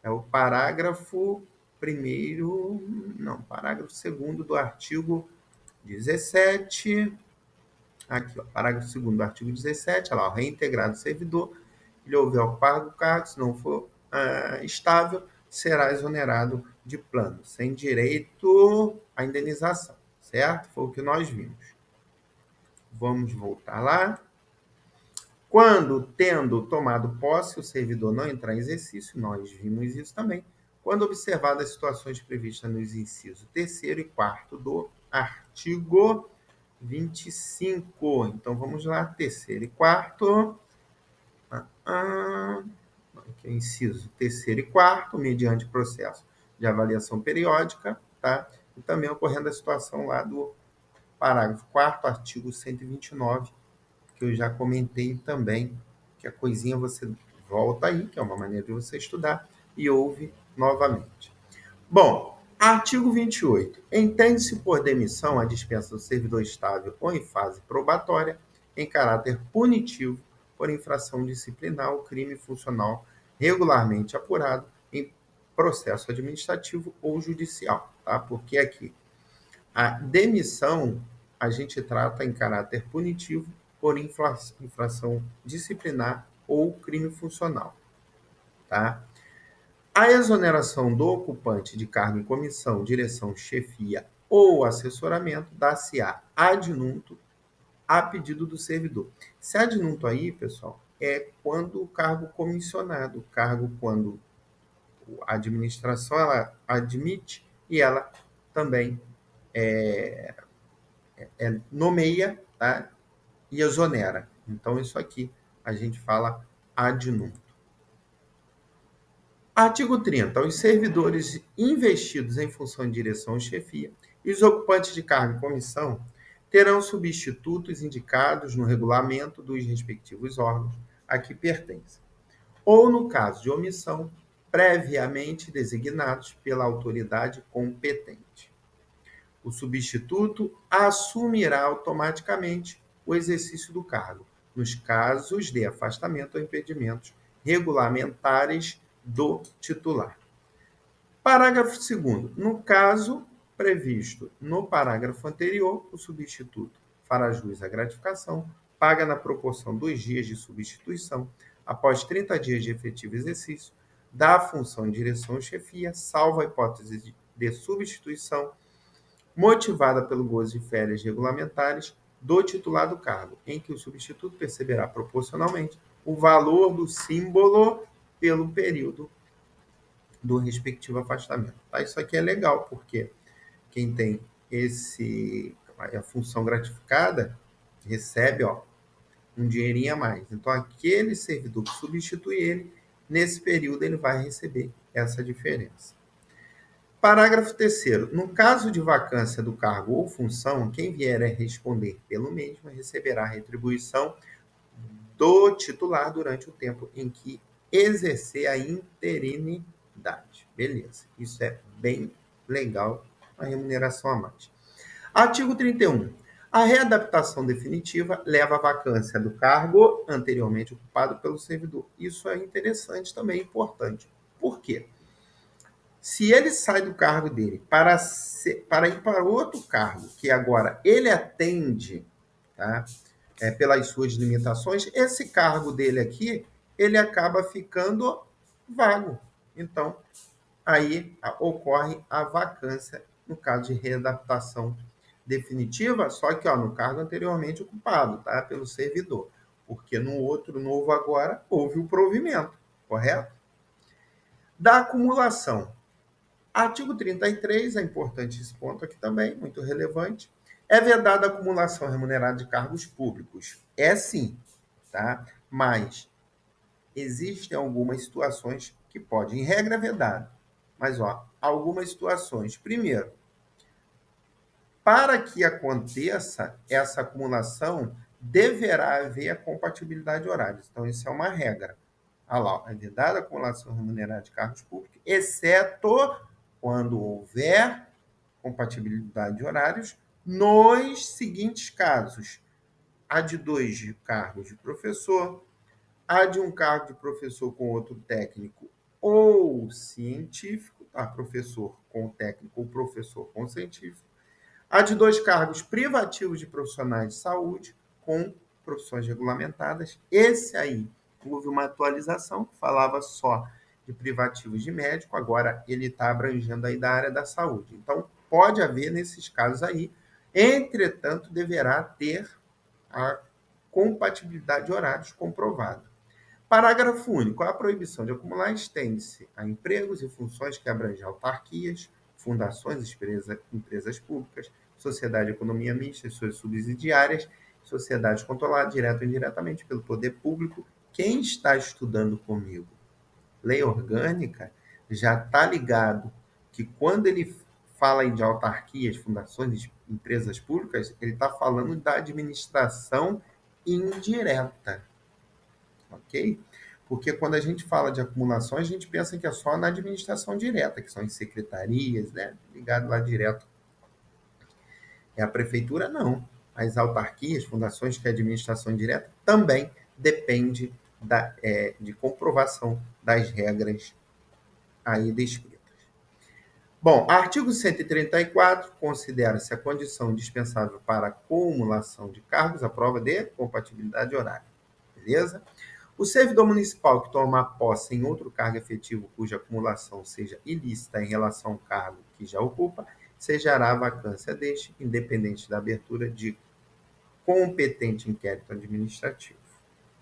é o parágrafo primeiro, não, parágrafo 2º do artigo 17, aqui, ó, parágrafo 2º do artigo 17, olha lá, o reintegrado servidor, ele houver ocupado o cargo, se não for estável, será exonerado de plano, sem direito à indenização, certo? Foi o que nós vimos. Vamos voltar lá. Quando, tendo tomado posse, o servidor não entrar em exercício, nós vimos isso também, quando observadas as situações previstas nos incisos 3º e 4º do artigo 25. Então, vamos lá, 3º e 4º. Aqui é inciso 3º e 4º, mediante processo de avaliação periódica, tá? E também ocorrendo a situação lá do parágrafo 4º, artigo 129, que eu já comentei também, que a coisinha você volta aí, que é uma maneira de você estudar, e ouve novamente. Bom, artigo 28. Entende-se por demissão a dispensa do servidor estável ou em fase probatória, em caráter punitivo, por infração disciplinar ou crime funcional regularmente apurado em processo administrativo ou judicial, tá? Porque aqui a demissão a gente trata em caráter punitivo por infração disciplinar ou crime funcional, tá? A exoneração do ocupante de cargo em comissão, direção, chefia ou assessoramento dá-se-á ad nunto a pedido do servidor. Esse ad nunto aí, pessoal, é quando o cargo comissionado, o cargo quando a administração ela admite e ela também nomeia, tá? E exonera. Então, isso aqui a gente fala ad nunto. Artigo 30. Os servidores investidos em função de direção ou chefia e os ocupantes de cargo em comissão terão substitutos indicados no regulamento dos respectivos órgãos a que pertencem, ou, no caso de omissão, previamente designados pela autoridade competente. O substituto assumirá automaticamente o exercício do cargo, nos casos de afastamento ou impedimentos regulamentares do titular. Parágrafo 2º. No caso previsto no parágrafo anterior, o substituto fará jus à gratificação, paga na proporção dos dias de substituição, após 30 dias de efetivo exercício, da função de direção ou chefia, salvo a hipótese de substituição motivada pelo gozo de férias regulamentares do titular do cargo, em que o substituto perceberá proporcionalmente o valor do símbolo pelo período do respectivo afastamento. Tá? Isso aqui é legal, porque quem tem a função gratificada recebe um dinheirinho a mais. Então, aquele servidor que substitui ele, nesse período, ele vai receber essa diferença. Parágrafo 3º. No caso de vacância do cargo ou função, quem vier a responder pelo mesmo receberá a retribuição do titular durante o tempo em que exercer a interinidade. Beleza. Isso é bem legal, a remuneração a mais. Artigo 31. A readaptação definitiva leva à vacância do cargo anteriormente ocupado pelo servidor. Isso é interessante também, importante. Por quê? Se ele sai do cargo dele para ir para outro cargo, que agora ele atende, tá? Pelas suas limitações, esse cargo dele aqui, ele acaba ficando vago. Então, aí ocorre a vacância no caso de readaptação definitiva, só que no cargo anteriormente ocupado, tá? Pelo servidor. Porque no outro novo agora houve o provimento, correto? Da acumulação. Artigo 33, é importante esse ponto aqui também, muito relevante. É vedada a acumulação remunerada de cargos públicos. É sim, tá? Mas existem algumas situações que podem, em regra, é vedado. Mas, algumas situações. Primeiro, para que aconteça essa acumulação, deverá haver a compatibilidade horária. Então, isso é uma regra. olha lá, é vedada a acumulação remunerada de cargos públicos, exceto quando houver compatibilidade de horários nos seguintes casos: a de 2 de cargos de professor, a de um cargo de professor com outro técnico ou científico, tá? Professor com técnico ou professor com científico, a de 2 cargos privativos de profissionais de saúde com profissões regulamentadas. Esse aí houve uma atualização que falava só de privativos de médico, agora ele está abrangendo aí da área da saúde. Então, pode haver nesses casos aí, entretanto, deverá ter a compatibilidade de horários comprovada. Parágrafo único. A proibição de acumular estende-se a empregos e funções que abrangem autarquias, fundações, empresas públicas, sociedade de economia mista e suas subsidiárias, sociedades controladas direta ou indiretamente pelo poder público. Quem está estudando comigo lei orgânica já está ligado que quando ele fala de autarquias, fundações, empresas públicas, ele está falando da administração indireta, ok? Porque quando a gente fala de acumulação, a gente pensa que é só na administração direta, que são as secretarias, né? Ligado lá direto. É a prefeitura, não. As autarquias, fundações, que é administração direta, também depende de comprovação das regras aí descritas. Bom, artigo 134 considera-se a condição indispensável para a acumulação de cargos a prova de compatibilidade horária. Beleza? O servidor municipal que toma posse em outro cargo efetivo cuja acumulação seja ilícita em relação ao cargo que já ocupa, cessará a vacância deste, independente da abertura de competente inquérito administrativo.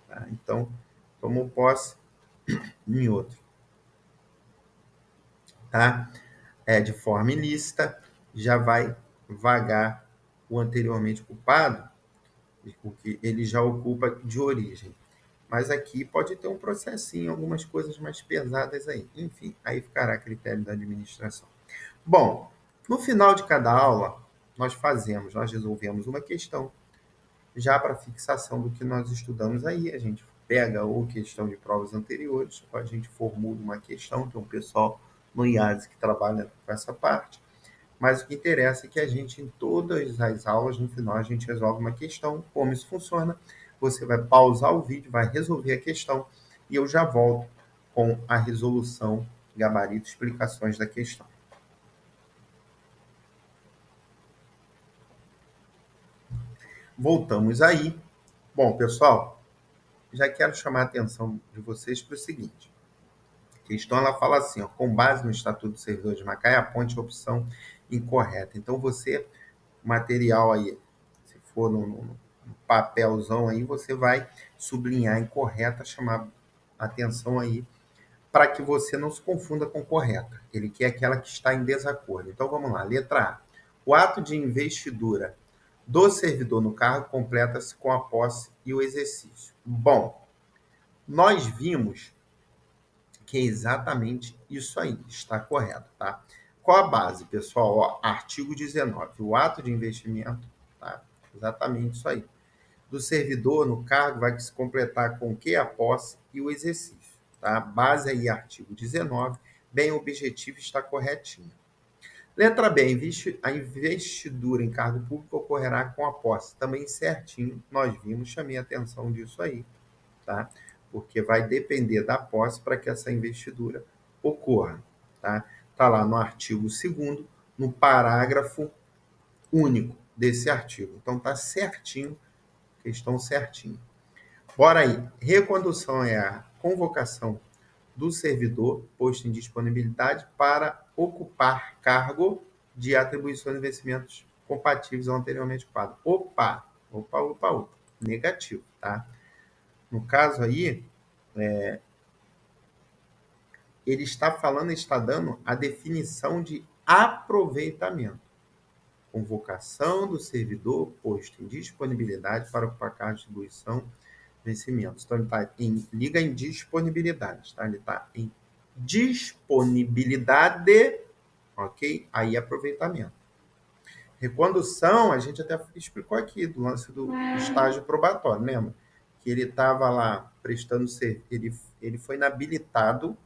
Tá? Então, tomou posse em outro. Tá? De forma ilícita, já vai vagar o anteriormente culpado, porque ele já ocupa de origem. Mas aqui pode ter um processinho, algumas coisas mais pesadas aí. Enfim, aí ficará a critério da administração. Bom, no final de cada aula, nós resolvemos uma questão, já para fixação do que nós estudamos aí. A gente pega ou questão de provas anteriores, ou a gente formula uma questão, tem um pessoal no IASE que trabalha com essa parte. Mas o que interessa é que a gente, em todas as aulas, no final, a gente resolve uma questão. Como isso funciona? Você vai pausar o vídeo, vai resolver a questão e eu já volto com a resolução, gabarito, explicações da questão. Voltamos aí. Bom, pessoal, já quero chamar a atenção de vocês para o seguinte. A questão ela fala assim, ó, com base no Estatuto do Servidor de Macaé, aponte a opção incorreta. Então, você, material aí, se for no papelzão aí, você vai sublinhar incorreta, chamar atenção aí, para que você não se confunda com correta. Ele quer aquela que está em desacordo. Então, vamos lá. Letra A. O ato de investidura do servidor no cargo completa-se com a posse e o exercício. Bom, nós vimos que é exatamente isso aí, está correto, tá? Qual a base, pessoal? Ó, artigo 19, o ato de investimento, tá? Exatamente isso aí. Do servidor no cargo vai se completar com o que? A posse e o exercício, tá? Base aí, artigo 19, bem objetivo, está corretinho. Letra B, a investidura em cargo público ocorrerá com a posse. Também certinho, nós vimos, chamei a atenção disso aí, tá? Porque vai depender da posse para que essa investidura ocorra, tá? Tá lá no artigo 2º, no parágrafo único desse artigo. Então tá certinho, questão certinho. Bora aí. Recondução é a convocação do servidor posto em disponibilidade para ocupar cargo de atribuição de investimentos compatíveis ao anteriormente ocupado. Opa. Negativo, tá? No caso aí, ele está falando, está dando a definição de aproveitamento. Convocação do servidor posto em disponibilidade para ocupar cargo de atribuição vencimentos. Então, ele está liga em disponibilidade, tá? Ele está em disponibilidade, ok? Aí, aproveitamento. Recondução, a gente até explicou aqui, do lance do estágio probatório, lembra? que ele estava lá prestando serviço, ele foi inabilitado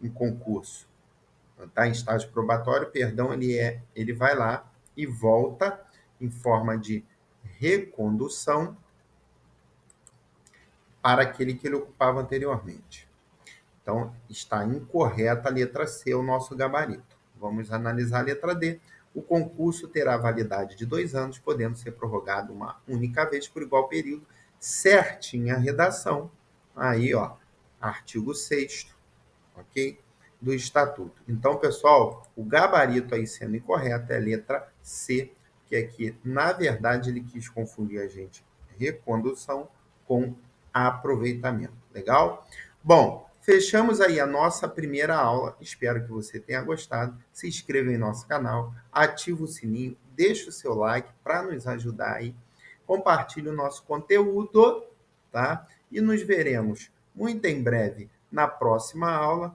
em concurso, está em estágio probatório, perdão, ele vai lá e volta em forma de recondução para aquele que ele ocupava anteriormente. Então, está incorreta a letra C, o nosso gabarito. Vamos analisar a letra D. O concurso terá validade de 2 anos, podendo ser prorrogado uma única vez por igual período. Certinha a redação. Aí, ó, artigo 6º, ok? Do Estatuto. Então, pessoal, o gabarito aí sendo incorreto é a letra C, que aqui, na verdade, ele quis confundir a gente recondução com aproveitamento. Legal? Bom, fechamos aí a nossa primeira aula. Espero que você tenha gostado. Se inscreva em nosso canal, ativa o sininho, deixa o seu like para nos ajudar aí. Compartilhe o nosso conteúdo, tá? E nos veremos muito em breve na próxima aula.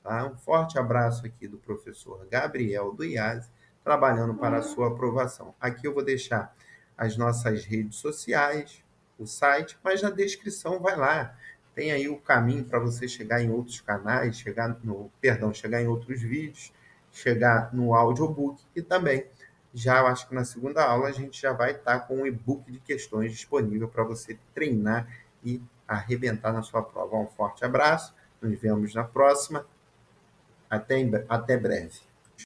Tá? Um forte abraço aqui do professor Gabriel do IASE, trabalhando para a sua aprovação. Aqui eu vou deixar as nossas redes sociais, o site, mas na descrição vai lá. Tem aí o caminho para você chegar em outros canais, chegar em outros vídeos, chegar no audiobook e também, já eu acho que na segunda aula a gente já vai estar com um e-book de questões disponível para você treinar e arrebentar na sua prova. Um forte abraço, nos vemos na próxima. Até breve.